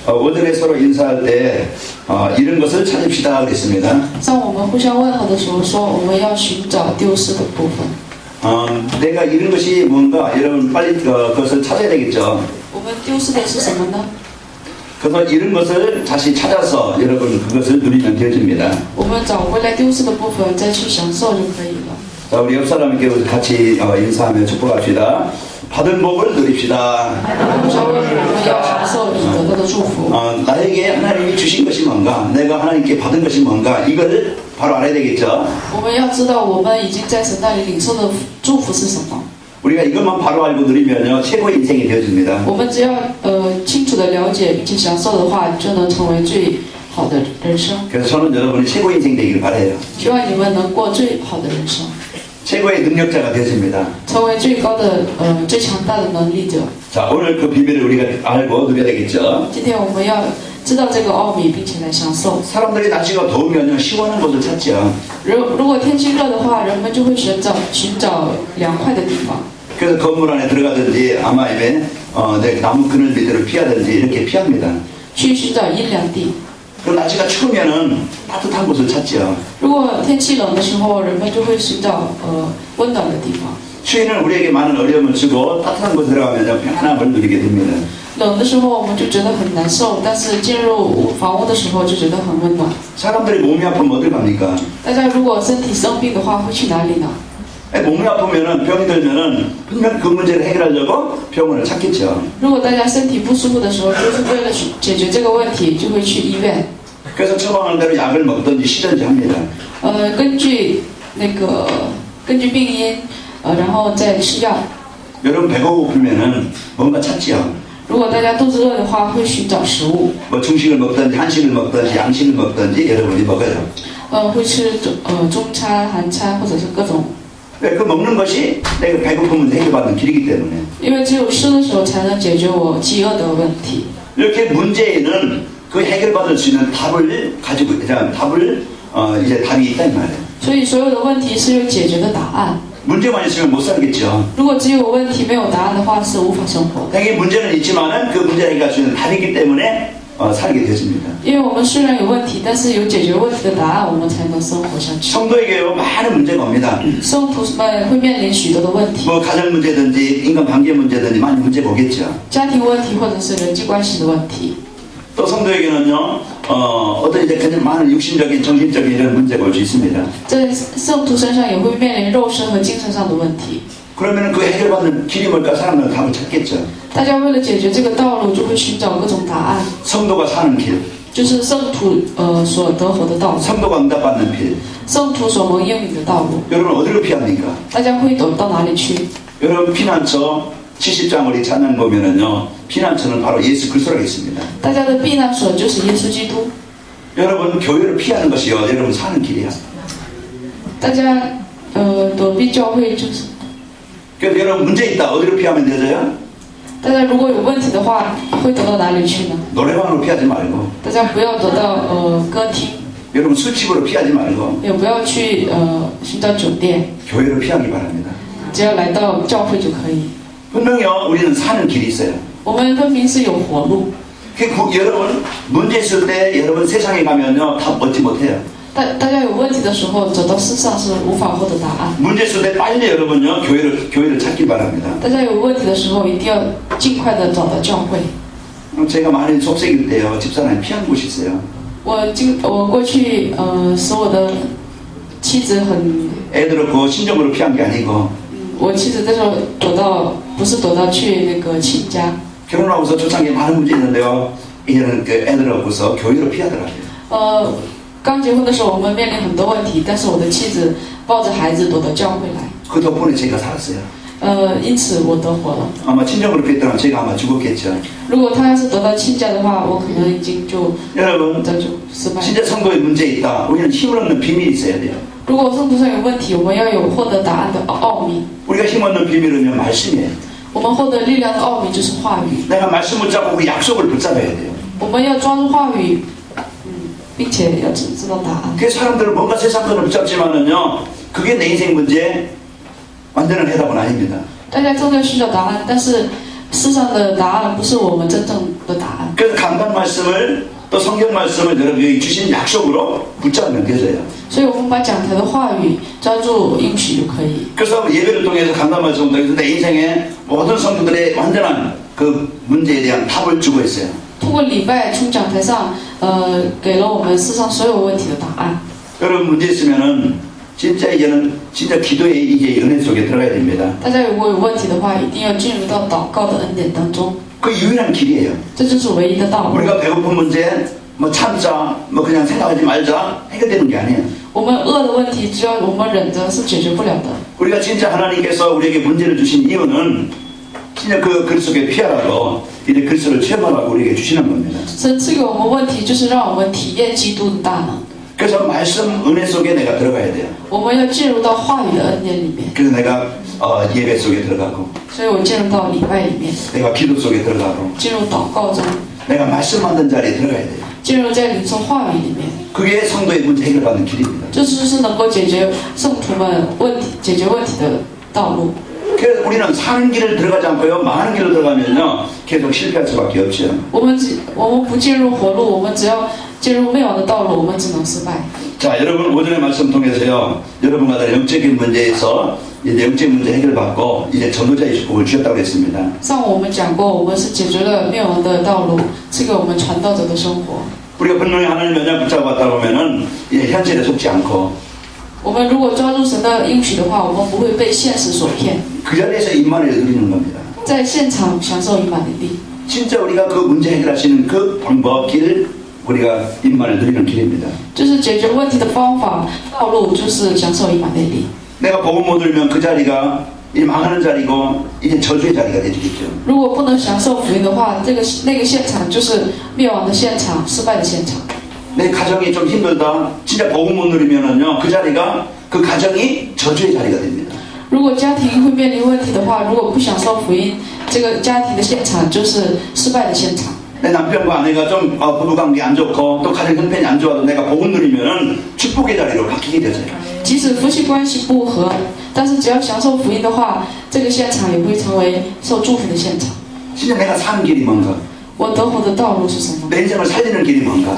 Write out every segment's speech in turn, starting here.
오전에 서로 인사할 때 이런 것을 찾읍시다 그랬습니다. 当我们互相问候的时候，说我们要寻找丢失的部分。 내가 잃은 것이 뭔가 여러분 빨리 그것을 찾아야 되겠죠. 我们丢失的是什么呢？ 그래서 잃은 것을 다시 찾아서 여러분 그것을 누리면 되어집니다. 我们找回来丢失的部分，再去享受就可以了。 자, 우리 옆 사람께 같이 인사하며 축복합시다. 받은 복을 누립시다. 稍微我们要享受你得到的祝福。 나에게 하나님이 주신 것이 뭔가, 내가 하나님께 받은 것이 뭔가, 이걸 바로 알아야 되겠죠. 我们要知道我们已经在神那里领受的祝福是什么。 우리가 이것만 바로 알고 누리면요, 최고의 인생이 되어집니다. 我们只要清楚的了解并且享受的话，就能成为最好的人生。 그래서 저는 여러분이 최고 인생 되기를 바라요. 希望你们能过最好的人生， 최고의 능력자가 되어집니다. 成为最高的最强大的能力者。 자, 오늘 그 비밀을 우리가 알고 누려야 되겠죠. 今天我们要知道这个奥秘，并且来享受。 사람들이 날씨가 더우면요, 시원한 곳을 찾죠. 如果天气热的话，人们就会寻找凉快的地方。 그래서 건물 안에 들어가든지 아마 입에 나무 그늘 밑으로 피하든지 이렇게 피합니다. 去寻找阴凉地。 그리고 날씨가 추우면은 따뜻한 곳을 찾죠. 如果天气冷的时候，人们就会寻找温暖的地方。 추위는 우리에게 많은 어려움을 주고 따뜻한 곳에 들어가면 편안함을 누리게 됩니다. 冷的时候我们就觉得很难受，但是进入房屋的时候就觉得很温暖。 사람들이 몸이 아프면 어딜 갑니까? 大家如果身体生病的话，会去哪里呢？ 몸이 아프면은 병이 들면은 분명 그 문제를 해결하려고 병원을 찾겠죠. 如果大家身体不舒服的时候，就是为了解决这个问题，就会去医院。 그래서 처방하는 대로 약을 먹든지 쉬든지 합니다. 根据病因，然后再吃药。 여러분 배가 고프면은 뭔가 찾지요. 如果大家肚子饿的话，会寻找食物。 뭐 중식을 먹든지 한식을 먹든지 양식을 먹든지 여러분이 먹어요. 会吃中餐、韩餐或者是各种。 왜 그 먹는 것이 내가 배고픔을 해결받는 길이기 때문에. 因为只有吃的时候才能解决我饥饿的问题。 이렇게 문제에는 그 해결받을 수 있는 답을 가지고 답을 이제 답이 있단 말이에요. 所以所有的问题是有解决的答案。 문제만 있으면 못 살겠죠. 如果只有问题没有答案的话，是无法生活的。 당연히 문제는 있지만은 그 문제를 해결할 수 있는 답이 있기 때문에 살게 되었습니다. 因为我们虽然有问题，但是有解决问题的答案，我们才能生活下去。 성도에게요 많은 문제가 옵니다. 圣徒们会面临许多的问题， 뭐 가정 문제든지 인간 관계 문제든지 많은 문제가 오겠죠. 家庭问题或者是人际关系的问题。 또 성도에게는요 어떤 이제 그냥 많은 육신적인 정신적인 이런 문제가 올 수 있습니다. 在圣徒身上也会面临肉身和精神上的问题。 그러면 그 해결받는 길이 뭘까 사람들은 답을 찾겠죠. 大家为了解决这个道路，就会寻找各种答案， 성도가 사는 길, 就是圣徒所得活的道路， 성도가 응답받는 길. 圣徒所蒙应允的道路。 여러분 어디로 피합니까? 大家会走到哪里去？ 여러분 피난처 70장 우리 찬양 보면은요 피난처는 바로 예수 그리스도가 있습니다. 大家的避难所就是耶稣基督。 여러분 교회를 피하는 것이요 여러분 사는 길이야. 大家躲避教会就是， 그래서 여러분 문제 있다 어디로 피하면 되죠? 大家如果有问题的话，会躲到哪里去呢？ 노래방으로 피하지 말고 大家不要躲到歌厅， 여러분 술집으로 피하지 말고 也不要去寻找酒店， 교회로 피하기 바랍니다. 只要来到教会就可以。 분명히요 우리는 사는 길이 있어요. 我们分明是有活路。 여러분 문제 있을 때 여러분 세상에 가면요 답 얻지 못해요. 大家有问题的时候，走到世上是无法获得答案。 문제 있을 때 빨리 여러분요 교회를 찾길 바랍니다. 大家有问题的时候，一定要尽快的找到教会。 제가 많이 속색일 때요 집사람이 피한 곳이 있어요. 我过去使我的妻子很， 애들 없고 신정으로 피한 게 아니고 我妻子那时候不是躲到去那个亲家。 결혼하고서 초창기에 많은 문제 있는데요 이제는 그 애들 없고서 교회로 피하더라고요. 刚结婚的时候，我们面临很多问题，但是我的妻子抱着孩子躲到教会来。 그 덕분에 제가 살았어요. 因此我得活了。 아마 친정으로 피했다면 제가 아마 죽었겠죠. 如果他要是得到亲家的话，我可能已经就 여러분 就失败。 진짜 성도에 문제 있다. 우리는 힘을 얻는 비밀이 있어야 돼요. 如果圣徒上有问题，我们要有获得答案的奥秘。 우리가 힘 얻는 비밀은요 말씀이에요. 我们获得力量的奥秘就是话语。 내가 말씀 붙잡고 그 약속을 붙잡아야 돼요. 我们要抓住话语，并且要知道答案。 그 사람들은 뭔가 세상권을 붙잡지만은요 그게 내 인생 문제 완전한 해답은 아닙니다. 大家正在寻找答案，但是世上的答案不是我们真正的答案。 그래서 강단 강단 말씀을 또 성경 말씀을 여러분이 주신 약속으로 붙잡으면 되져요. 所以我们把讲台的话语抓住应许就可以。 그래서 예배를 통해서 강단 말씀을 통해서 내 인생의 모든 성도들의 완전한 그 문제에 대한 답을 주고 있어요. 通过礼拜从讲台上，给了我们世上所有问题的答案。 여러분 문제 있으면은 진짜 이제는 진짜 기도의 이제 은혜 속에 들어가야 됩니다. 大家如果有问题的话，一定要进入到祷告的恩典当中， 그 유일한 길이에요. 这就是唯一的道路。 우리가 배고픈 문제 뭐 참자 뭐 그냥 생각하지 말자 해결되는 게 아니에요. 我们饿的问题，只要我们忍着是解决不了的。 우리가 진짜 하나님께서 우리에게 문제를 주신 이유는 진짜 그 그리스도의 피하라고 이제 그리스도를 체험하라고 우리에게 주시는 겁니다. 神赐给我们问题，就是让我们体验基督的大能。 그래서 말씀 은혜 속에 내가 들어가야 돼요. 我们要进入到话语的恩典里面， 그래서 내가 예배 속에 들어가고 所以我进入到礼拜里面， 내가 기도 속에 들어가고 进入祷告中， 내가 말씀 만든 자리에 들어가야 돼요. 进入在领受话语里面， 그게 성도의 문제 해결받는 길입니다. 这就是能够解决圣徒们问题、解决问题的道路。 그래서 우리는 사는 길을 들어가지 않고요. 망하는 길로 들어가면요. 계속 실패할 수밖에 없죠. 我们不进入活路，我们只要进入灭亡的道路，我们只能失败。 자, 여러분 오전의 말씀 통해서요. 여러분마다 영적인 문제에서 이제 영적 문제 해결받고 이제 전도자의 축복을 주셨다고 했습니다. 上午我们讲过，我们是解决了灭亡的道路，赐给我们传道者的生活。 우리가 분명히 하나님 언약 붙잡았다 보면은 이제 현실에 속지 않고 我们如果抓住神的应许的话，我们不会被现实所骗， 그 자리에서 임만을 누리는 겁니다. 在现场享受以马内利。 진짜 우리가 그 문제 해결하시는 그 방법 길 우리가 임만을 누리는 길입니다. 就是解决问题的方法道路，就是享受以马内利。 내가 복음 못 들으면 그 자리가 이 망하는 자리고 이제 저주의 자리가 되겠죠. 如果不能享受福音的话，那个现场就是灭亡的现场，失败的现场。 내 가정이 좀 힘들다. 진짜 복음 못 누리면은요. 그 자리가 그 가정이 저주의 자리가 됩니다. 如果家庭会面临问题的话，如果不享受福音，这个家庭的现场就是失败的现场。 내 남편과 아내가 좀 부부관계 안 좋고 또 가정 형편이 안 좋아도 내가 복음 누리면은 축복의 자리로 바뀌게 되죠. 即使夫妻关系不和，但是只要享受福音的话，这个现场也会成为受祝福的现场。 진짜 내가 사는 길이 뭔가? 我得活的道路是什么？ 내 인생을 살리는 길이 뭔가?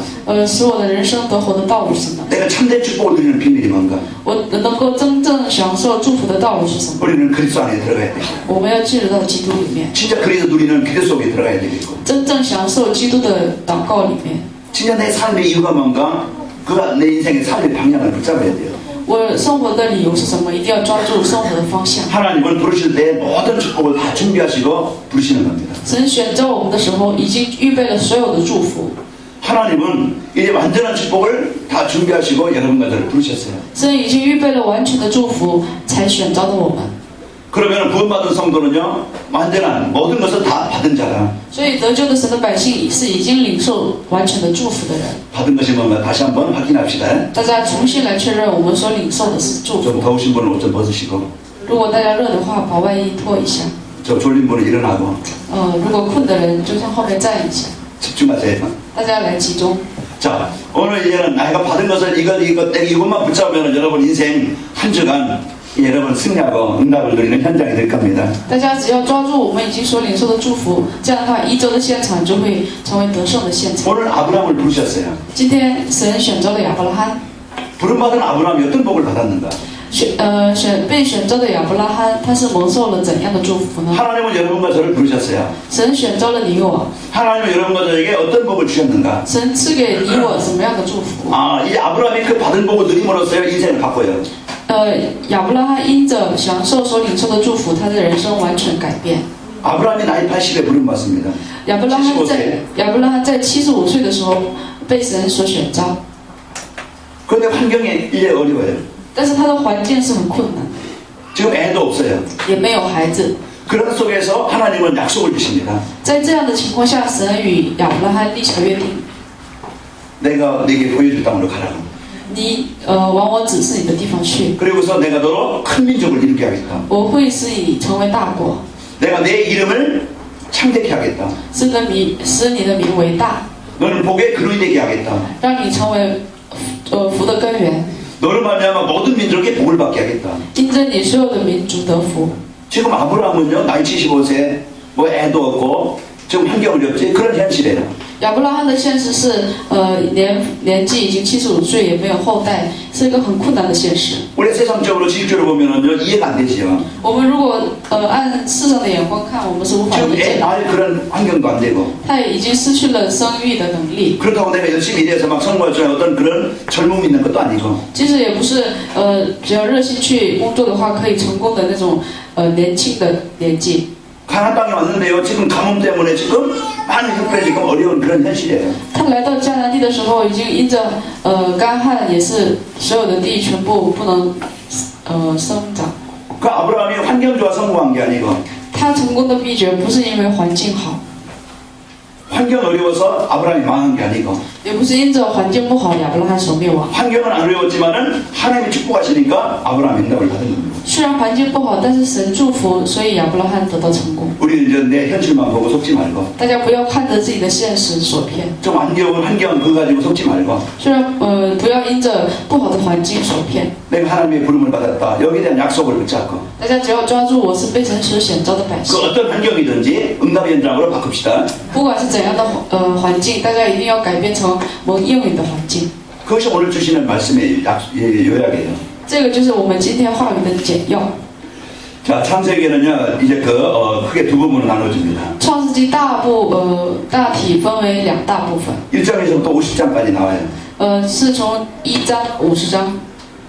使我的人生得活的道路是什么？ 내가 참된 축복을 누리는 비밀이 뭔가? 我能够真正享受祝福的道路是什么？ 우리는 그리스도 안에 들어가야 되고 我们要进入到基督里面， 진짜 그리스도 누리는 기도 속에 들어가야 되겠고 真正享受基督的祷告里面。 진짜 내 삶의 이유가 뭔가? 그가 내 인생의 삶의 방향을 붙잡아야 돼요. 我生活的理由是什么？一定要抓住生活的方向。 하나님은 부르실 때 모든 축복을 다 준비하시고 부르시는 겁니다. 神选召我们的时候，已经预备了所有的祝福。 하나님은 이제 완전한 축복을 다 준비하시고 여러분과 저를 부르셨어요. 神已经预备了完全的祝福，才选召的我们。 그러면 구원받은 성도는요, 완전한 모든 것을 다 받은 자라. 所以得救的神的百姓是已经领受完全的祝福的人。 받은 것이 뭔가 다시 한번 확인합시다. 大家重新来确认，我们所领受的是祝 좀 福。 더우신 분은 옷 좀 벗으시고, 如果大家热的话，把外衣脱一下。 저 졸린 분은 일어나고 如果困的人就向后面站一下。 집중하세요. 大家来集中。 자, 오늘 이제는 내가 받은 것을 이것만 붙잡으면 여러분 인생 한 주간 여러분 승리하고 응답을 누리는 현장이 될 겁니다. 大家只要抓住我们已经所领受的祝福，这样的话，一周的现场就会成为得胜的现场。 오늘 아브라함을 부르셨어요. 今天神选召了亚伯拉罕， 부름받은 아브라함이 어떤 복을 받았는가? 被选召的亚伯拉罕，他是蒙受了怎样的祝福呢？ 하나님은 여러분과 저를 부르셨어요. 神选召了你我， 하나님은 여러분과 저에게 어떤 복을 주셨는가? 神赐给你我什么样的祝福？ 이 아브라함이 그 받은 복을 누림으로써 인생을 바꿔요. 亚伯拉罕因着享受所领受的祝福，他的人生完全改变。 아브라함이 나이 80에 부름받습니다. 亚伯拉罕在75岁的时候被神所选召， 그런데 환경이 이제 어려워요. 但是他的环境是很困难， 지금 애도 없어요. 也没有孩子。 그런 속에서 하나님은 약속을 주십니다. 在这样的情况下，神与亚伯拉罕立下约定： 내가 네게 보여줄 땅으로 가라고. 你往我指示你的地方去， 그리고서 내가 너로 큰 민족을 일으키게 하겠다. 我会使你成为大国， 내가 내 이름을 창대케 하겠다. 使你的名为大， 너는 복의 근원이 되게 하겠다. 让你成为福的根源， 너를 말미암아 모든 민족이 복을 받게 하겠다. 因着你所有的民族得福。 지금 아브라함은요 나이 75세 뭐 애도 없고 지금 환경이 없지 그런 현실이에요. 亚伯拉罕的现实是，年纪已经75岁，也没有后代，是一个很困难的现实。 우리 세상적으로 지식적으로 보면은요 이해가 안 되지요. 我们如果按世上的眼光看，我们是无法 지금 理解 애 的。 낳을 그런 환경도 안 되고 他也已经失去了生育的能力， 그렇다고 내가 열심히 일해서 막 성공할 줄 어떤 그런 젊음이 있는 것도 아니고 其实也不是只要热心去工作的话可以成功的那种年轻的年纪。 가난 땅에 왔는데요. 지금 가뭄 때문에 지금 많은 형편이 지금 어려운 그런 현실이에요. 他来到迦南地的时候，已经因着干旱，也是所有的地全部不能生长。 그 아브라함이 환경 좋아 성공한 게 아니고 他成功的秘诀不是因为环境好， 환경 어려워서 아브라함이 망한 게 아니고 也不是因着环境不好亚伯拉罕所灭亡。 환경은 안 어려웠지만은 하나님이 축복하시니까 아브라함이 응답을 받은 겁니다. 虽然环境不好，但是神祝福，所以亚伯拉罕得到成功。 우리 이제 내 현실만 보고 속지 말고 大家不要看着自己的现实所骗， 좀 안 좋은 환경 그거 가지고 속지 말고 虽然不要因着不好的环境所骗。 내가 하나님의 부름을 받았다. 여기에 대한 약속을 붙잡고 大家只要抓住我是被神所选召的百 그 姓， 어떤 환경이든지 응답의 현장으로 바꿉시다. 不管是怎样的环境，大家一定要改变成蒙应允的环境。 그것이 오늘 주시는 말씀의 요약이에요. 这个就是我们今天话语的简要。 자, 창세기에는요, 이제 크게 두 부분으로 나눠집니다. 创世纪大体分为两大部分， 1장에서부터 50장까지 나와요. 是从1章50章，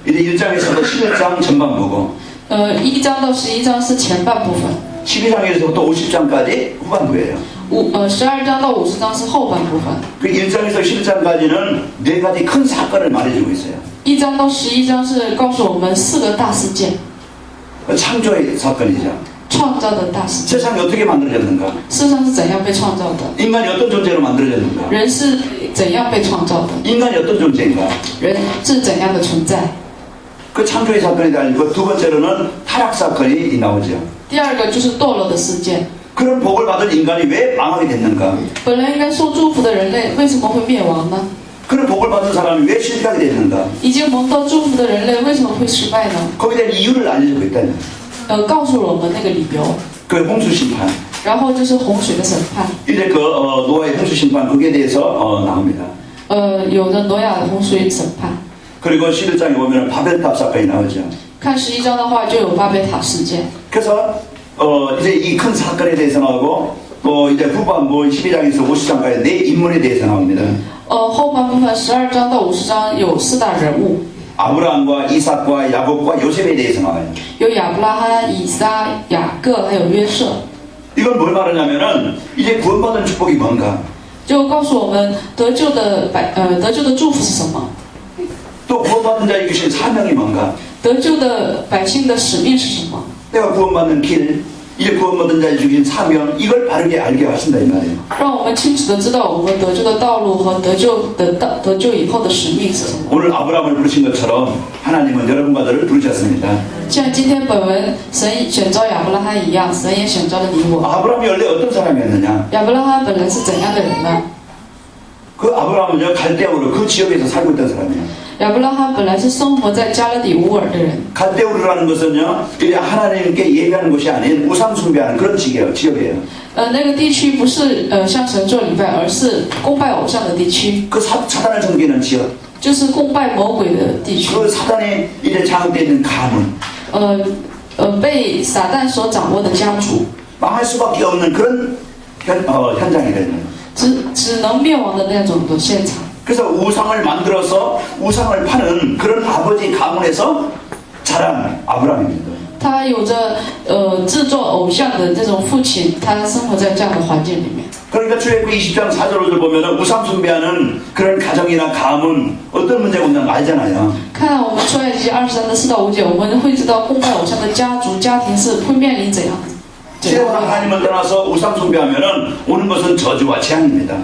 이제 1장에서부터 11장 전반부고, 1章到11章是前半部分， 12장에서부터 50장까지 후반부예요. 12章到50章是后半部分。 그 1장에서 11장까지는 네 가지 큰 사건을 말해주고 있어요. 1章到11章是告诉我们4个大事件， 창조의 사건이죠. 创造的大事件。 세상이 어떻게 만들어졌는가? 世上是怎样被创造的？ 인간이 어떤 존재로 만들어졌는가? 人是怎样被创造的？ 인간이 어떤 존재인가? 人是怎样的存在？ 그 창조의 사건이 달리고 두 번째로는 타락 사건이 나오죠. 第二个就是堕落的事件。 그런 복을 받은 인간이 왜 망하게 됐는가? 本来应该受祝福的人类为什么会灭亡呢？ 그런 복을 받은 사람이 왜 실패하게 됐는가? 已经蒙到祝福的人类为什么会失败呢？ 거기에 대한 이유를 알려주고 있다는 거예요. 告诉了我们那个理由。 그 홍수 심판. 然后就是洪水的审判。 이제 노아의 홍수 심판 거기에 대해서 나옵니다. 有着挪亚的洪水审判。 그리고 11장에 보면 바벨탑 사건이 나오죠. 看11章的话，就有巴别塔事件。 그래서 이제 이 큰 사건에 대해서 나오고 또 이제 후반부 12장에서 50장까지 네 인물에 대해서 나옵니다. 后半部分12章到50章有4大人物， 아브라함과 이삭과 야곱과 요셉에 대해서 나와요. 有亚伯拉罕、以撒、雅各，还有约瑟。 이건 뭘 말하냐면은 이제 구원받은 축복이 뭔가, 就告诉我们得救的祝福是什么， 또 구원받은 자에게 주신 사명이 뭔가, 得救的百姓的使命是什么。 내가 구원받는 길, 이제 구원받은 자에게 주신 사명, 이걸 바르게 알게 하신다 이 말이에요. 让我们清楚的知道我们得救的道路和得救以后的使命是什么。 오늘 아브라함을 부르신 것처럼 하나님은 여러분과 저를 부르셨습니다. 像今天本文神选召亚伯拉罕一样，神也选召了你我。 아브라함이 원래 어떤 사람이었느냐? 亚伯拉罕本来是怎样的人呢？ 그 아브라함은요 갈대우르 그 지역에서 살고 있던 사람이에요. 亚伯拉罕本来是生活在加勒底乌尔的人。 갈대우르라는 것은요 이제 하나님께 예배하는 곳이 아닌 우상 숭배하는 그런 지역이에요. 那个地区不是向神做礼拜，而是供拜偶像的地区， 그 사단을 섬기는 지역. 就是供拜魔鬼的地区。 그 사단이 이제 장악되어 있는 가문. 被撒旦所掌握的家族， 망할 수밖에 없는 그런 현장이 되는 거예요. 只能灭亡的那种的现场。 그래서 우상을 만들어서 우상을 파는 그런 아버지 가문에서 자란 아브라함입니다. 他有着制作偶像的这种父亲，他生活在这样的环境里面。 그러니까 출애굽 20장 4절을 보면은 우상 숭배하는 그런 가정이나 가문 어떤 문제가 있는지 알잖아요. 看我们出埃及记23的4到5节，我们会知道供拜偶像的家族家庭是会面临怎样的。 세상 하나님을 떠나서 우상 숭배하면은 오는 것은 저주와 재앙입니다.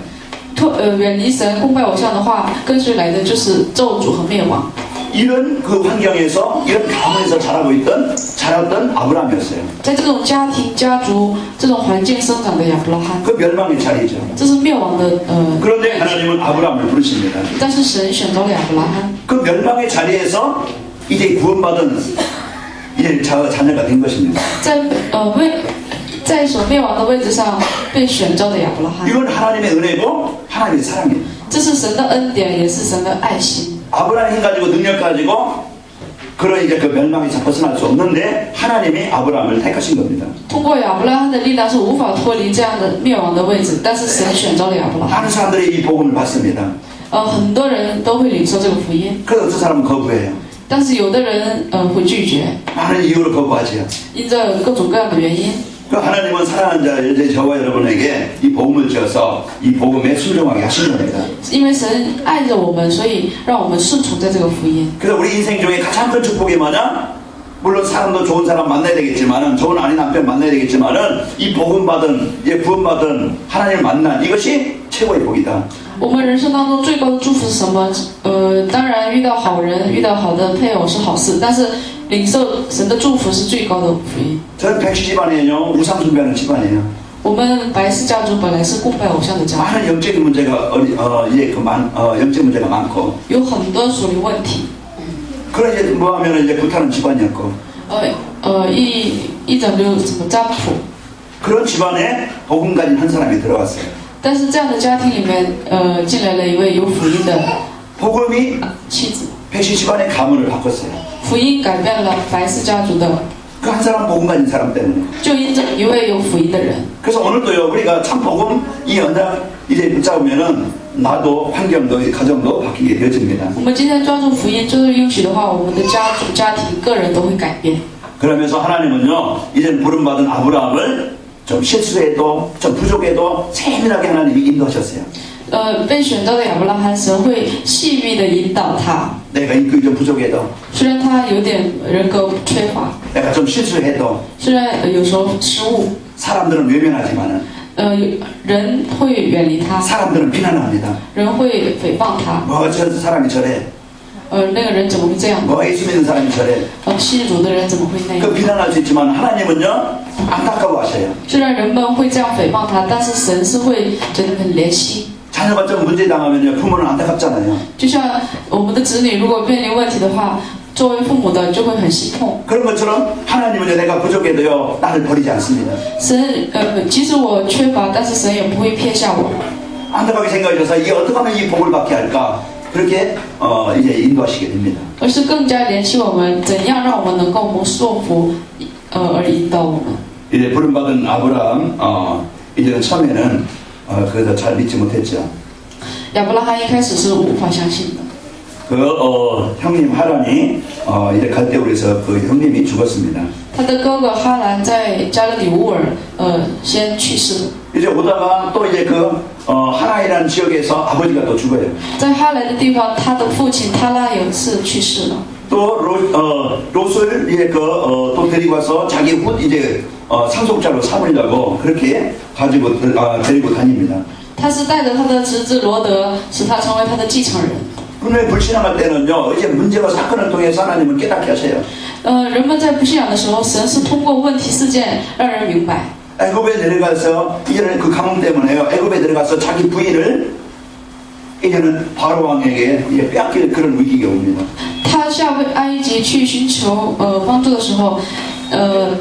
远离神供拜偶像的话，跟随来的就是咒诅和灭亡。 이런 그 환경에서 이런 가문에서 자랐던 아브라함이었어요. 在这种家庭、家族这种环境生长的亚伯拉罕， 그 멸망의 자리죠. 这是灭亡的그런데 하나님은 아브라함을 부르십니다. 但是神选召了亚伯拉罕， 그 멸망의 자리에서 이제 구원받은 이제 자녀가 된 것입니다. 在所灭亡的位置上被选召的亚伯拉罕， 이건 하나님의 은혜고 하나님의 사랑이에요. 这是神的恩典，也是神的爱心。 아브라함 힘 가지고 능력 가지고 그런 이제 그 멸망에서 벗어날 수 없는데 하나님이 아브라함을 택하신 겁니다. 通过亚伯拉罕的力量是无法脱离这样的灭亡的位置，但是神选召了亚伯拉罕。 많은 사람들이 이 복음을 받습니다. 很多人都会领受这个福音， 그래서 어떤 사람은 거부해요. 但是有的人会拒绝， 많은 이유로 거부하지요. 因着各种各样的原因。 그 하나님은 사랑하는 자 이제 저와 여러분에게 이 복음을 주어서 이 복음에 순종하게 하신 겁니다. 因为神爱着我们，所以让我们顺从在这个福音。 그래서 우리 인생 중에 가장 큰 축복이 뭐냐? 물론 사람도 좋은 사람 만나야 되겠지만은 좋은 아내 남편 만나야 되겠지만은 이 복음 받은 예 구원 받은 하나님을 만난 이것이 최고의 복이다. 我们人生当中最高的祝福是什么？当然遇到好人、遇到好的配偶是好事，但是领受神的祝福是最高的福音。 저는 백시 집안이에요. 우상 숭배하는 집안이에요. 我们白氏家族本来是供拜偶像的家族， 많은 영적인 문제가 영적 문제가 많고 有很多属灵问题。 그런 이제 뭐 하면 이제 불타는 집안이었고 一整就什么家谱， 그런 집안에 복음 가진 한 사람이 들어왔어요. 但是这样的家庭里面，进来了一位有福音的 복음이 妻子， 백시 집안의 가문을 바꿨어요. 福音改变了白氏家族的， 그 한 사람 복음 가진 사람 때문에. 就因着一位有福音的人。 그래서 오늘도요 우리가 참 복음 이 언약 이제 붙잡으면은 나도 환경도 가정도 바뀌게 되어집니다. 我们今天抓住福音，就是允许的话，我们的家族、家庭、个人都会改变。 그러면서 하나님은요 이제는 부름받은 아브라함을 좀 실수해도 좀 부족해도 세밀하게 하나님이 인도하셨어요. 被选召的亚伯拉罕，神会细密的引导他。 내가 인격이 좀 부족해도 虽然他有点人格缺乏， 내가 좀 실수해도 虽然有时候失误， 사람들은 외면하지만은 人会远离他， 사람들은 비난합니다. 人会诽谤他。 뭐 저 사람이 저래 那个人怎么会这样？ 뭐 예수 믿는 사람이 저래 信主的人怎么会那样？ 그 비난할 수 있지만 하나님은요 안타까워하셔요. 虽然人们会这样诽谤他，但是神是会觉得很怜惜。 자녀가 좀 문제 당하면요 부모는 안타깝잖아요. 就像我们的子女如果面临问题的话，作为父母的就会很心痛。 그런 것처럼 하나님은요 내가 부족해도요 나를 버리지 않습니다. 神即使我缺乏，但是神也不会撇下我。 안타깝게 생각하셔서 이 어떻게 하면 이 복을 받게 할까 그렇게 이제 인도하시게 됩니다. 而是更加怜惜我们，怎样让我们能够蒙受福，而引导我们。 이제 부름받은 아브라함 이제는 처음에는 그래도 잘 믿지 못했죠. 亚伯拉罕一开始是无法相信的， 그 형님 하란이 이제 갈대우에서 그 형님이 죽었습니다. 他的哥哥哈兰在加勒底乌尔先去世了。 이제 오다가 또 이제 그 하나이라는 지역에서 아버지가 또 죽어요. 在哈兰的地方，他的父亲他拉有一次去世了。 또 롯을 이제 또 데리고 와서 자기 이제 상속자로 삼으려고 그렇게 가지고 데리고 다닙니다. 他是带着他的侄子罗德，使他成为他的继承人。 분명히 불신앙할 때는요 이제 문제와 사건을 통해서 하나님은 깨닫게 하세요. 人们在不信仰的时候，神是通过问题事件让人明白。 애굽에 내려가서 이제는 그 가뭄 때문에요. 애굽에 내려가서 자기 부인을 이제는 바로 왕에게 이제 빼앗길 그런 위기가 옵니다. 他下回埃及去寻求帮助的时候，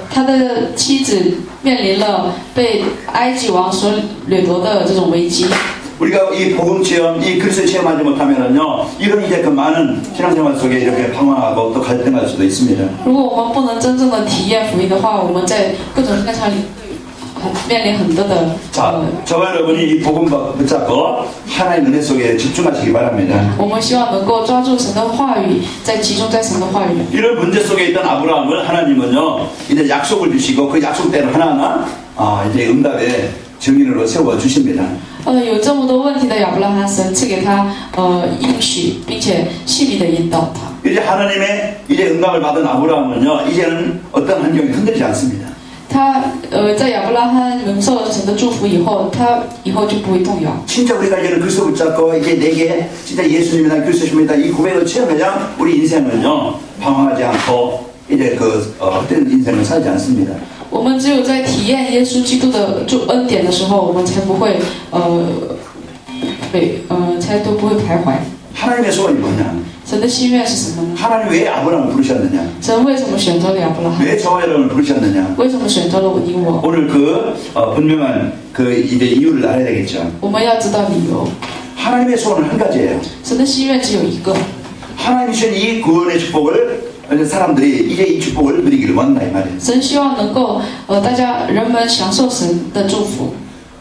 他的妻子面临了被埃及王所掠夺的这种危机。 우리가 이 복음 체험, 이 그리스도 체험하지 못하면은요, 이런 이제 그 많은 신앙생활 속에 이렇게 방황하고 또 갈등할 수도 있습니다. 如果我们不能真正的体验福音的话，我们在各种现场里面临很多的。 자, 저와 여러분이 이 복음 붙잡고 하나의 은혜 속에 집중하시기 바랍니다. 我们希望能够抓住神的话语，在集中在神的话语。 이런 문제 속에 있던 아브라함을 하나님은요, 이제 약속을 주시고 그 약속대로 하나하나 이제 응답의 증인으로 세워 주십니다. 有这么多问题的亚伯拉罕，神赐给他应许，并且细密的引导他。 이제 하나님의 이제 응답을 받은 아브라함은요, 이제는 어떤 환경이 흔들리지 않습니다. 他在亚伯拉罕蒙受了神的祝福以后，他以后就不会动摇。 진짜 우리가 이제는 그리스도 붙잡고 이제 내게 진짜 예수님이다 그리스도십니다 이 고백을 체험해야 우리 인생은요 방황하지 않고 이제 그 헛된 인생을 살지 않습니다. 我们只有在体验耶稣基督的恩典的时候，我们才不会才都不会徘徊。 하나님의 소원이 뭐냐? 神的心愿是什么呢？ 하나님 왜 아브라함을 부르셨느냐? 神为什么选择了亚伯拉罕？ 왜 저와 여러분을 부르셨느냐? 为什么选择了你我？ 오늘 그 분명한 그 이제 이유를 알아야 되겠죠. 我们要知道理由。 하나님의 소원은 한 가지예요. 神的心愿只有一个， 하나님이 주신 이 구원의 축복을 사람들이 이제 이 축복을 누리기를 원한다 이 말이에요. 神希望能够大家人们享受神的祝福。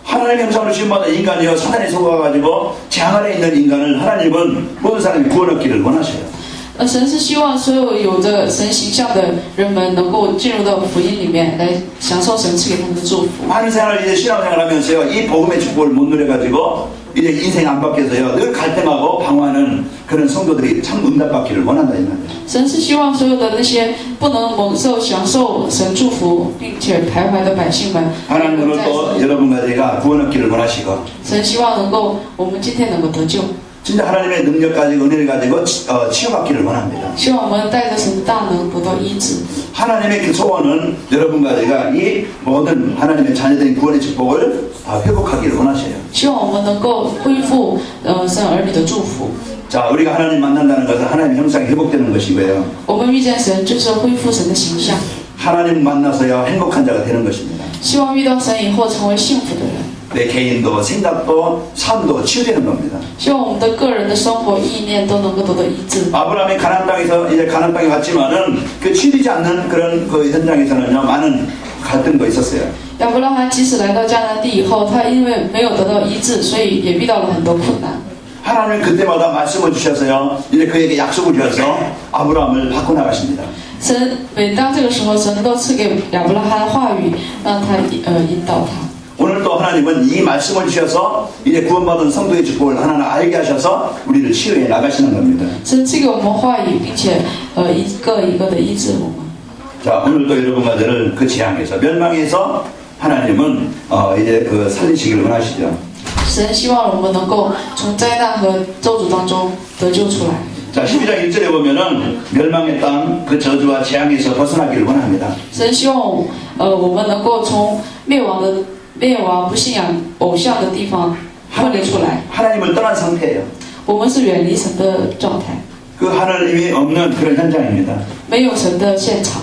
하나님의 형상으로 지음받은 인간이요 사단에 속아가지고 장 안에 있는 인간을 하나님은 모든 사람이 구원 얻기를 원하셔요. 神是希望所有有着神形象的人们能够进入到福音里面来享受神赐给他们的祝福。 많은 생활을 이제 신앙생활하면서요 이 복음의 축복을 못 누려가지고 이제 인생 안 바뀌어서요 늘 갈등하고 방황하는 그런 성도들이 참 응답받기를 원한다 이 말이에요. 神是希望所有的那些不能蒙受享受神祝福并且徘徊的百姓们， 하나님은 또 여러분과 제가 구원 얻기를 원하시고 神希望能够我们今天能够得救， 진짜 하나님의 능력 가지고 은혜를 가지고 치유받기를 원합니다. 希望我们带着神的大能得到医治。 하나님의 그 소원은 여러분과 제가 이 모든 하나님의 자녀된 구원의 축복을 다 회복하기를 원하셔요. 希望我们能够恢复神儿女的祝福。 자, 우리가 하나님 만난다는 것은 하나님의 형상이 회복되는 것이고요. 我们遇见神就是恢复神的形象， 하나님 만나서야 행복한 자가 되는 것입니다. 希望遇到神以后成为幸福的人， 내 개인도 생각도 삶도 치유되는 겁니다. 希望我们的个人的生活意念都能够得到医治。 아브라함이 가나안 땅에서 이제 가나안 땅에 갔지만은 그 치유되지 않는 그런 그 현장에서는요 많은 갈등도 있었어요. 亚伯拉罕即使来到迦南地以后，他因为没有得到医治，所以也遇到了很多困难。 하나님은 그때마다 말씀을 주셔서요 이제 그에게 약속을 주셔서 아브라함을 바꿔 나가십니다. 神每当这个时候，神都赐给亚伯拉罕话语，让他引导他。 오늘 또 하나님은 이 말씀을 주셔서 이제 구원받은 성도의 축복을 하나하나 알게 하셔서 우리를 치유해 나가시는 겁니다. 神赐给我们话语，并且一个一个的医治我们。 자, 오늘도 여러분과 저를 그 재앙에서 멸망에서 하나님은 이제 그 살리시기를 원하시죠. 神希望我们能够从灾难和咒诅当中得救出来。 자, 12장 1절에 보면은 멸망의 땅 그 저주와 재앙에서 벗어나기를 원합니다. 神希望我们能够从灭亡不信仰偶像的地方分离出来。 하나님을 떠난 상태예요. 我们是远离神的状态， 그 하늘님이 없는 그런 현장입니다. 没有神的现场。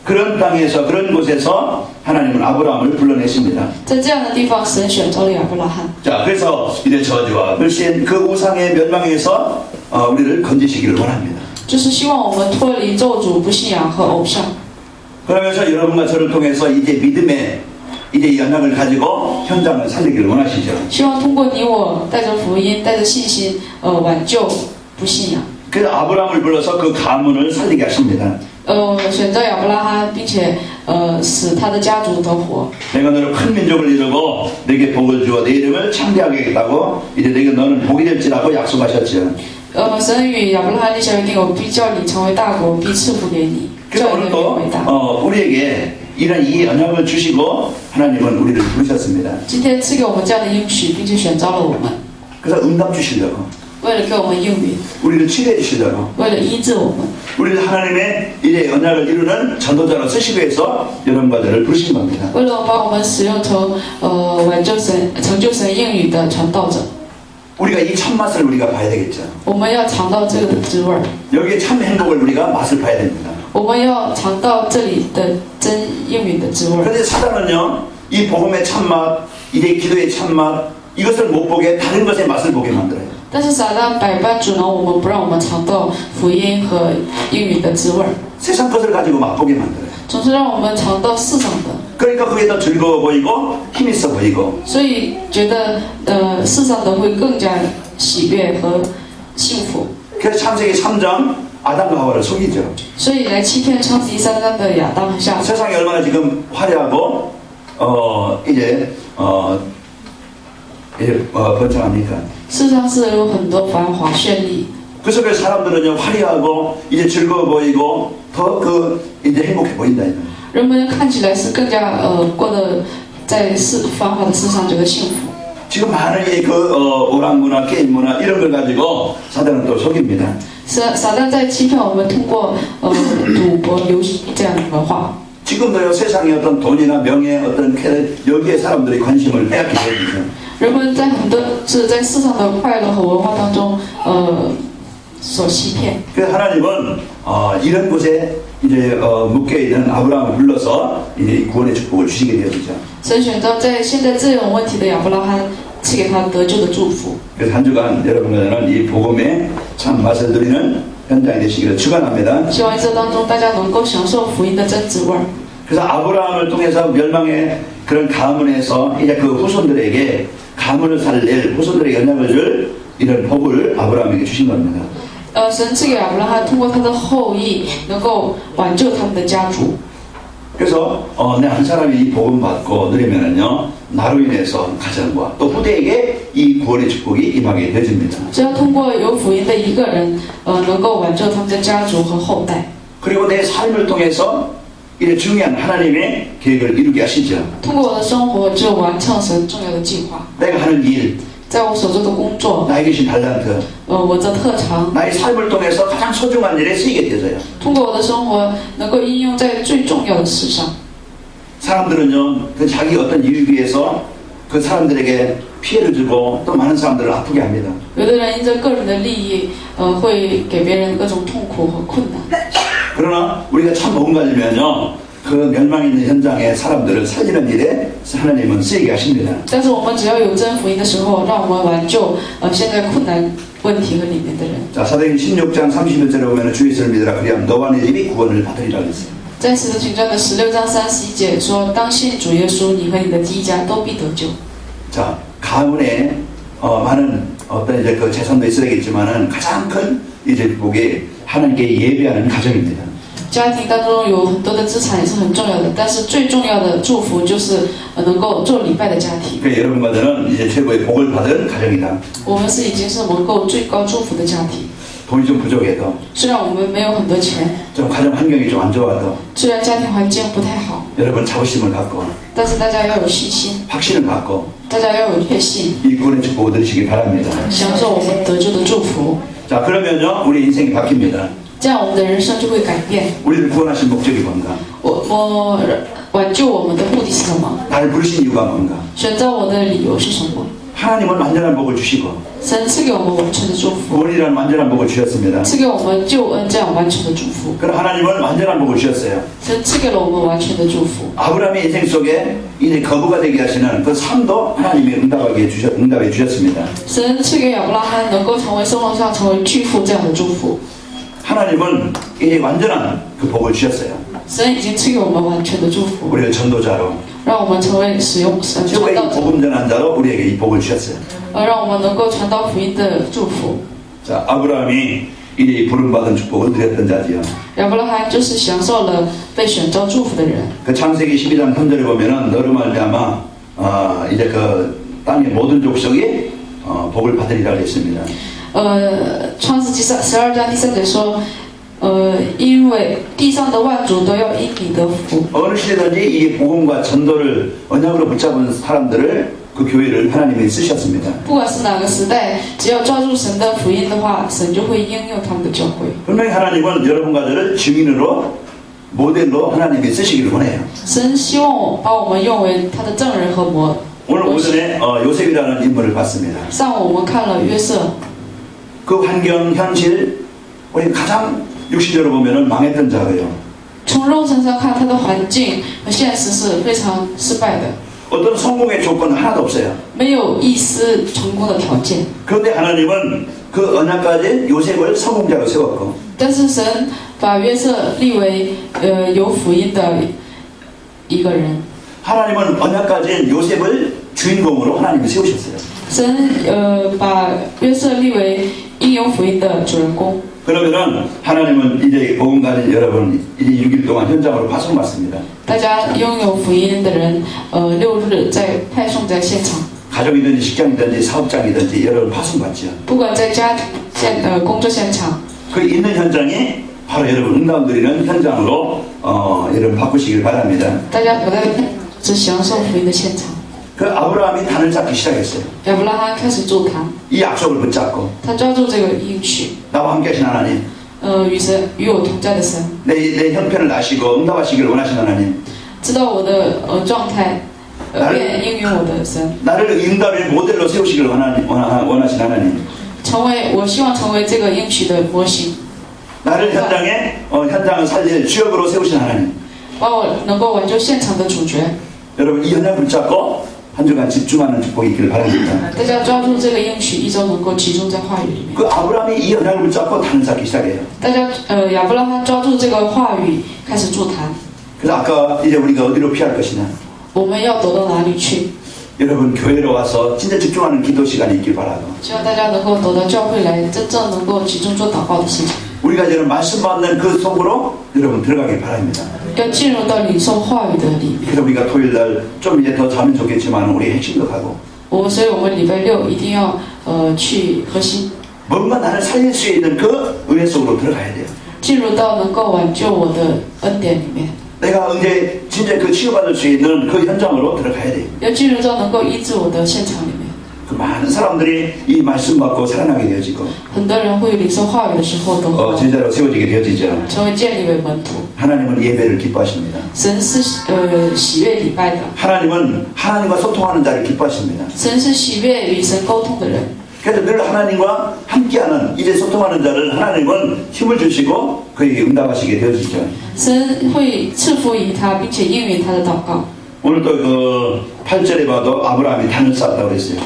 그런 땅에서 그런 곳에서 하나님은 아브라함을 불러내십니다. 在这样的地方，神选择了亚伯拉罕。 자, 그래서 이제 저주와 불신 그 우상의 멸망에서 우리를 건지시기를 원합니다. 就是希望我们脱离咒诅、不信仰和偶像。 그러면서 여러분과 저를 통해서 이제 믿음의 이제 연락을 가지고 현장을 살리기를 원하시죠. 希望通过你我带着福音、带着信心，挽救不信仰。 그래서 아브라함을 불러서 그 가문을 살리게 하십니다. 选择亚伯拉罕，并且使他的家族得活。 내가 너를 큰 민족을 이루고 내게 복을 주어 내 이름을 창대하게 하겠다고 이제 내가 너는 복이 될지라고 약속하셨죠. 神与亚伯拉罕立下约定，我必叫你成为大国，必赐福给你， 그래서 叫你 오늘도 为大。 우리에게 이런 이 언약을 주시고 하나님은 우리를 부르셨습니다. 今天赐给我们这样的应许，并且选召了我们， 그래서 응답 주시려고 为了给我们应允， 우리를 치료해 주시려고 为了医治我们， 우리를 하나님의 이제 언약을 이루는 전도자로 쓰시기 위해서 여러분과 저를 부르신 겁니다. 为了把我们使用成成就神应允的传道者。 우리가 이 참 맛을 우리가 봐야 되겠죠. 我们要尝到这个的滋味儿， 여기에 참 행복을 우리가 맛을 봐야 됩니다. 我们要尝到这里的真应允的滋味儿。 그런데 사단은요, 이 복음의 참맛, 이제 기도의 참맛, 이것을 못 보게 다른 것의 맛을 보게 만들어요. 但是撒旦百般阻挠我们，不让我们尝到福音和应允的滋味儿， 세상 것을 가지고 맛보게 만들어요. 总是让我们尝到世上的， 그러니까 그게 더 즐거워 보이고 힘 있어 보이고 所以觉得世上的会更加喜悦和幸福， 그래서 창세기 3장 아담과 하와를 속이죠. 所以来欺骗创世纪3章的亚当和夏娃。 세상이 얼마나 지금 화려하고 이제 번창합니까? 世上是有很多繁华绚丽， 그 속에 사람들은요 화려하고 이제 즐거워 보이고 더 이제 행복해 보인다. 人们看起来是更加过得在繁华的世上觉得幸福。 지금 많은 오락 문화, 게임 문화 이런 걸 가지고 사단은 또 속입니다. 撒旦在欺骗我们，通过赌博、游戏这样的文化。 지금도요 세상의 어떤 돈이나 명예 어떤 여기에 사람들이 관심을 빼앗기게 되죠. 人们在很多是在世上的快乐和文化当中，所欺骗。 그래서 하나님은 이런 곳에 이제 묶여 있는 아브라함을 불러서 이제 구원의 축복을 주시게 되었죠. 神选择在现在这种问题的亚伯拉罕，赐给他得救的祝福。 그래서 한 주간 여러분들은 이 복음의 참 맛을 누리는 현장이 되시기를 축원합니다. 希望一周当中大家能够享受福音的真滋味儿。 그래서 아브라함을 통해서 멸망의 그런 가문에서 이제 그 후손들에게 가문을 살릴 후손들에게 언약을 줄 이런 복을 아브라함에게 주신 겁니다. 神赐给亚伯拉罕，通过他的后裔，能够挽救他们的家族。 그래서 내 한 사람이 이 복음 받고 누리면은요 나로 인해서 가정과 또 후대에게 이 구원의 축복이 임하게 되어집니다. 只要通过有福音的一个人，能够挽救他们的家族和后代。 그리고 내 삶을 통해서 이제 중요한 하나님의 계획을 이루게 하시죠. 通过我的生活，就完成神重要的计划。 내가 하는 일, 在我所做的工作， 나에게 주신 달란트, 我的特长， 나의 삶을 통해서 가장 소중한 일에 쓰이게 되어요. 通过我的生活，能够应用在最重要的事上。 사람들은요, 그 자기 어떤 이유에 위해서 그 사람들에게 피해를 주고 또 많은 사람들을 아프게 합니다. 有的人因着个人的利益，会给别人各种痛苦和困难。 그러나 우리가 참 복음 가지면요, 그 멸망 있는 현장에 사람들을 살리는 일에 하나님은 쓰이게 하십니다. 但是我们只要有真福音的时候，让我们挽救现在困难问题和里面的人。 자, 사도행 16장 31절에 보면 주 예수를 믿으라 그리하면 너와 네 집이 구원을 받으리라 그랬어요. 在使徒行传的16章31节说：“当信主耶稣，你和你的一家都必得救。” 자, 가문에 많은 어떤 이제 그 재산도 있어야겠지만은 가장 큰 이제 복이 하나님께 예배하는 가정입니다. 家庭当中有很多的资产也是很重要的，但是最重要的祝福就是能够做礼拜的家庭。 그러니까 여러분과 저는 이제 최고의 복을 받은 가정이다. 我们已经是蒙够最高祝福的家庭。 돈이 좀 부족해도 虽然我们没有很多钱， 좀 가정 환경이 좀 안 좋아도 虽然家庭环境不太好， 여러분 자부심을 갖고 但是大家要有信心， 확신을 갖고 大家要有确信， 이 구원의 축복을 누리시기 바랍니다. 享受我们得救的祝福。 자, 그러면요 우리 인생이 바뀝니다. 这样我们的人生就会改变。 우리를 구원하신 목적이 뭔가? 我挽救我们的目的是什么？ 나를 부르신 이유가 뭔가? 选择我的理由是什么？ 하나님은 완전한 복을 주시고 神赐给我们完全的祝福， 구원이라는 완전한 복을 주셨습니다. 赐给我们救恩这样完全的祝福。 그럼 하나님은 완전한 복을 주셨어요. 神赐给了我们完全的祝福。 아브라함의 인생 속에 이제 거부가 되게 하시는 그 삶도 하나님이 응답해 주셨습니다. 神赐给亚伯拉罕能够成为生活上成为巨富这样的祝福。 하나님은 이제 완전한 그 복을 주셨어요. 神已经赐给我们完全的祝福， 우리를 전도자로 让我们成为使用神传 최고의 道者， 복음 전환자로 우리에게 이 복을 주셨어요. 让我们能够传道福音的祝福。 자, 아브라함이 이제 이 부름받은 축복을 누렸던 자지요. 亚伯拉罕就是享受了被选召祝福的人。 그 창세기 12장 3절에 보면은 너로 말미암아 이제 그 땅의 모든 족속이 복을 받으리라 그랬습니다. 创世纪12章第3节说，因为地上的万族都要因你得福。 어느 시대든지 이 복음과 전도를 언약으로 붙잡은 사람들을 그 교회를 하나님이 쓰셨습니다. 不管是哪个时代，只要抓住神的福音的话，神就会应用他们的教会。 분명히 하나님은 여러분과 저를 증인으로 모델로 하나님이 쓰시기를 원해요. 神希望把我们用为他的证人和模。 오늘 오전에 요셉이라는 인물을 봤습니다. 上午我们看了约瑟， 그 환경, 현실, 우리 가장 육신적으로 보면은 망했던 자예요. 从肉身上看，他的环境和现实是非常失败的， 어떤 성공의 조건은 하나도 없어요. 没有一丝成功的条件。 그런데 하나님은 그 언약까지 요셉을 성공자로 세웠고 但是神把约瑟立为有福音的一个人。 하나님은 언약까지 요셉을 주인공으로 하나님이 세우셨어요. 神把约瑟立为应有福音的主人公。 그러면은 하나님은 이제 복음 가진 여러분 이제 6일 동안 현장으로 파송받습니다. 大家拥有福音的人，6日在派送在现场， 가족이든지 직장이든지 사업장이든지 여러분 파송받죠. 不管在家工作现场， 그 있는 현장이 바로 여러분 응답 드리는 현장으로 여러분 바꾸시길 바랍니다. 大家不在只享受福音的现场。 그 아브라함이 단을 쌓기 시작했어요. 亚伯拉罕开始筑坛， 이 약속을 붙잡고 他抓住这个应许， 나와 함께 하신 하나님 与我同在的神， 내 형편을 아시고 응답하시기를 원하신 하나님 知道我的状态，便应允我的神， 나를 응답의 모델로 세우시기를 원하신 하나님 我希望成为这个应许的模型， 나를 현장을 살릴 주역으로 세우신 하나님. 把我能够挽救现场的主角。 여러분 이 현장 붙잡고 한 주간 집중하는 축복이 있기를 바랍니다. 大家抓住这个应许，一周能够集中在话语里面。 그 아브라함이 이 현장을 붙잡고 단을 쌓기 시작해요. 大家亚伯拉罕抓住这个话语，开始筑坛。 그래서 아까 이제 우리가 어디로 피할 것이냐. 我们要躲到哪里去？ 여러분 교회로 와서 진짜 집중하는 기도 시간이 있길 바라고. 希望大家能够躲到教会来，真正能够集中做祷告的事情。 우리가 이제는 말씀 받는 그 속으로 여러분 들어가길 바랍니다. 要进入到领受话语的里面。 그래서 우리가 토요일 날 좀 이제 더 자면 좋겠지만 우리 핵심도 하고 所以我们礼拜六一定要去核心， 뭔가 나를 살릴 수 있는 그 은혜 속으로 들어가야 돼요. 进入到能够挽救我的恩典里面， 내가 언제 진짜 그 치유받을 수 있는 그 현장으로 들어가야 돼요. 要进入到能够医治我的现场里面。 그 많은 사람들이 이 말씀 받고 살아나게 되어지고 很多人会领受话语的时候都 제자로 세워지게 되어지죠. 成为建立为门徒。 하나님은 예배를 기뻐하십니다. 神是喜悦礼拜的， 하나님은 하나님과 소통하는 자를 기뻐하십니다. 神是喜悦与神沟通的人。 그래서 늘 하나님과 함께하는 이제 소통하는 자를 하나님은 힘을 주시고 그에게 응답하시게 되어지죠. 神会赐福于他，并且应允他的祷告。 오늘 또 그 8절에 봐도 아브라함이 단을 쌓았다고 그랬어요.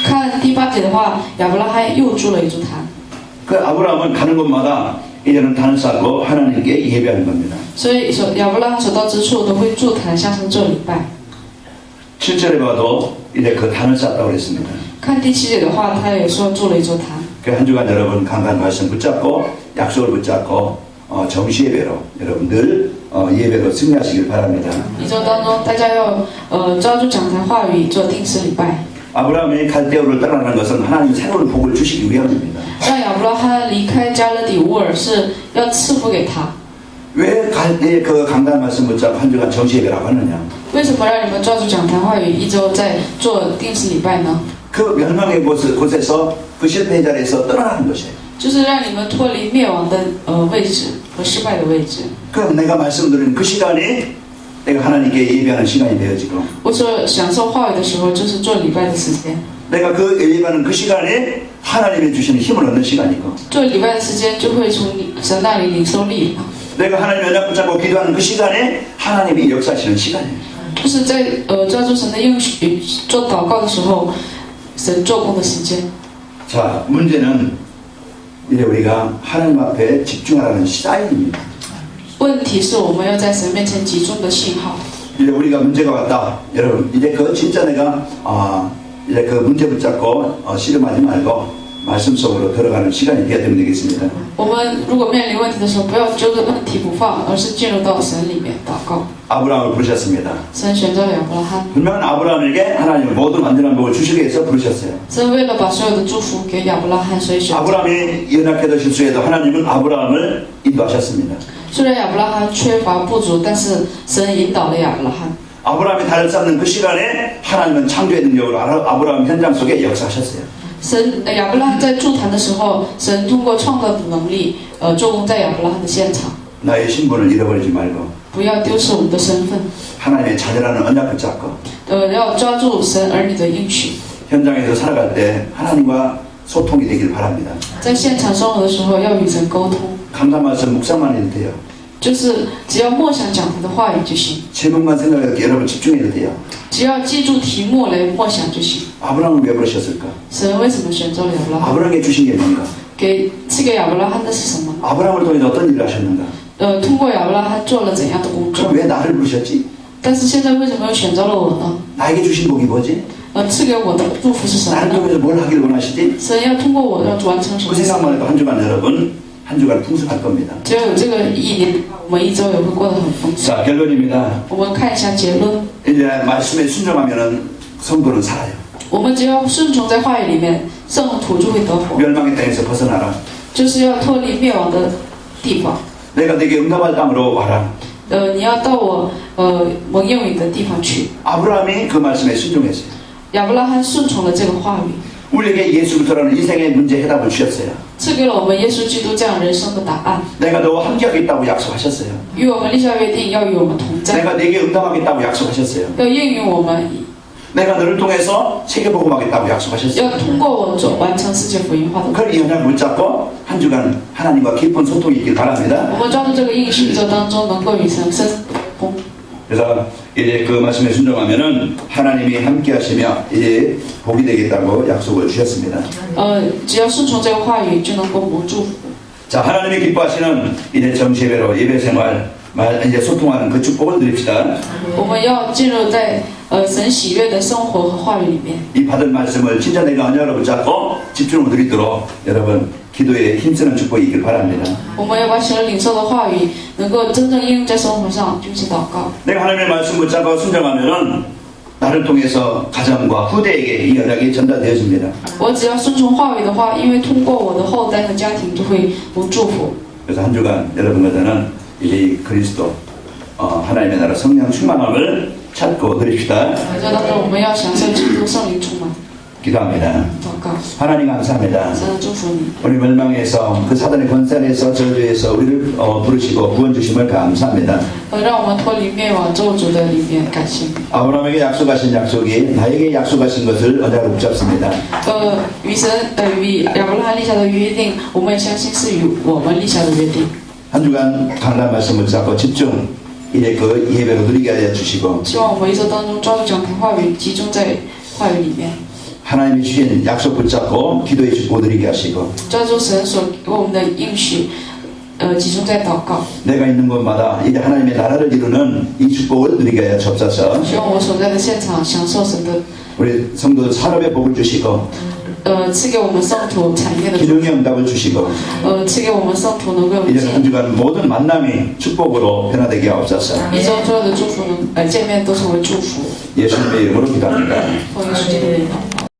看第8节的话，亚伯拉罕又筑了一座坛。 그 아브라함은 가는 곳마다 이제는 단을 쌓고 하나님께 예배하는 겁니다. 所以亚伯拉罕所到之处都会筑坛，向神做礼拜。 7절에 봐도 이제 그 단을 쌓았다고 그랬습니다. 看第7节的话，他也说筑了一座坛。 그 한 주간 여러분 강단 말씀 붙잡고 약속을 붙잡고 정시 예배로 여러분 늘 예배로 승리하시길 바랍니다. 一周当中，大家要抓住讲台话语，做定时礼拜。 아브라함이 갈대우를 떠나는 것은 하나님 새로운 복을 주시기 위함입니다. 让亚伯拉罕离开加勒底乌尔，是要赐福给他。 왜 갈대 그 강단 말씀 붙잡고 한 주간 정시 예배라고 하느냐? 为什么让你们抓住讲台话语，一周在做定时礼拜呢？ 그 멸망의 곳에서 그 실패의 자리에서 떠나는 것이에요. 就是让你们脱离灭亡的位置和失败的位置。 그럼 내가 말씀드린 그 시간이 내가 하나님께 예배하는 시간이 되어지고 我所享受话语的时候，就是做礼拜的时间。 내가 그 예배하는 그 시간이 하나님이 주시는 힘을 얻는 시간이고 做礼拜的时间，就会从神那里领受力量。 내가 하나님 연락 붙잡고 기도하는 그 시간에 하나님이 역사하시는 시간이에요. 就是在抓住神的应许做祷告的时候，神做工的时间。 자, 문제는 이제 우리가 하나님 앞에 집중하라는 사인입니다. 问题是我们要在神面前集中的信号。 이제 우리가 문제가 왔다. 여러분, 이제 그 진짜 내가 이제 그 문제 붙잡고 씨름하지 말고 말씀 속으로 들어가는 시간이 되어야 되겠습니다. 我们如果面临问题的时候，不要揪着问题不放，而是进入到神里面祷告。 아브라함을 부르셨습니다. 神选择了亚伯拉罕， 분명 아브라함에게 하나님은 모든 완전한 복을 주시기 위해서 부르셨어요. 神为了把所有的祝福给亚伯拉罕，所以选择。 아브라함이 연약해도 실수해도 하나님은 아브라함을 인도하셨습니다. 虽然亚伯拉罕缺乏不足，但是神引导了亚伯拉罕。 아브라함이 달을 쌓는 그 시간에 하나님은 창조의 능력으로 아브라함 현장 속에 역사하셨어요. 亚伯拉罕在筑坛的时候，神通过创造的能力，做工在亚伯拉罕的现场。 나의 신분을 잃어버리지 말고 不要丢失我们的身份， 하나님의 자녀라는 언약 붙잡고 要抓住神儿女的应许。 현장에서 살아갈 때 하나님과 소통이 되길 바랍니다. 在现场生活的时候，要与神沟通， 감사 말씀 묵상만 해도 돼요. 就是只要默想讲台的话语就行， 제목만 생각해도 여러분 집중해도 돼요. 只要记住题目来默想就行。 아브라함을 왜 부르셨을까? 神为什么选择了亚伯拉罕？ 아브라함에게 주신 게 뭔가? 赐给亚伯拉罕的是什么？ 아브라함을 통해서 어떤 일을 하셨는가? 通过亚伯拉罕做了怎样的工作 그럼 ？왜 나를 부르셨지? 但是现在为什么又选择了我呢？ 나에게 주신 복이 뭐지? 赐给我的祝福是什么 나를 呢？ 통해서 뭘 하기를 원하시지? 神要通过我要完成什 그 么事？ 생각만 해도 한 주간 여러분 한 주간 풍성할 겁니다. 只要有这个意念，我们一周也会过得很丰盛。 자, 결론입니다. 我们看一下结论： 이제 말씀에 순종하면은 성도는 살아요. 我们只要顺从在话语里面，圣徒就会得活， 멸망의 땅에서 벗어나라. 就是要脱离灭亡的地方。 내가 네게 응답할 땅으로 와라. 你要到我蒙应允的地方去。 아브라함이 그 말씀에 순종했어요. 亚伯拉罕顺从了这个话语， 우리에게 예수부터라는 인생의 문제 해답을 주셨어요. 赐给了我们耶稣基督这样人生的答案， 내가 너와 함께하겠다고 약속하셨어요. 与我们立下约定，要与我们同在， 내가 네게 응답하겠다고 약속하셨어요. 要应允我们。 내가 너를 통해서 세계 복음하겠다고 약속하셨어요. 要通过我完成世界福音化的。 그걸 이 연약 붙잡고 한 주간 하나님과 깊은 소통이 있길 바랍니다. 我们抓住这个应许，这当中能够与神深通。 그래서 이제 그 말씀에 순종하면은 하나님이 함께 하시며 이제 복이 되겠다고 약속을 주셨습니다. 只要顺从这个话语，就能够蒙祝福。 자, 하나님이 기뻐하시는 이제 정시예배로 예배 생활 이제 소통하는 그 축복을 드립시다. 我们要进入在神喜悦的生活和话语里面。 이 받은 말씀을 진짜 내가 언약으로 붙잡고 집중을 드리도록 여러분 기도에 힘쓰는 축복이 있길 바랍니다. 我们要把所领受的话语能够真正应用在生活上，并且祷告。 내가 하나님의 말씀 붙잡고 순종하면은 나를 통해서 가정과 후대에게 이 언약이 전달되어집니다. 我只要顺从话语的话，因为通过我的后代和家庭就会蒙祝福。 그래서 한 주간 여러분과는 이제 이 그리스도 하나님의 나라 성령 충만함을 찾고 드립시다. 这当中我们要享受基督圣灵充满。 기도합니다. 祷告， 하나님 감사합니다. 神祝福你。 우리 멸망에서 그 사단의 권세에서 저주에서 우리를 부르시고 구원 주심을 감사합니다. 让我们脱离灭亡咒诅的里面，感谢你。 아브라함에게 약속하신 약속이 나에게 약속하신 것을 언약으로 붙잡습니다. 与亚伯拉罕立下的约定，我们也相信是与我们立下的约定。 한 주간 강단 말씀을 잡고 집중 이제 그 예배로 누리게 하여 주시고 希望我们一周当中抓住讲坛话语，集中在话语里面， 하나님이 주신 약속 붙잡고 기도의 축복 누리게 하시고 抓住神所给我们的应许，集中在祷告。 내가 있는 곳마다 이제 하나님의 나라를 이루는 이 축복을 누리게 하여 주옵소서. 希望我所在的现场享受神的， 우리 성도 산업의 복을 주시고 赐给我们圣徒产业的， 기능의 응답을 주시고 赐给我们圣徒能够有 이제 한 주간 모든 만남이 축복으로 변화되게 하옵소서. 一周所有的祝福能见面都成为祝福。 예수님의 이름으로 기도합니다. 奉耶稣基督的名祷告。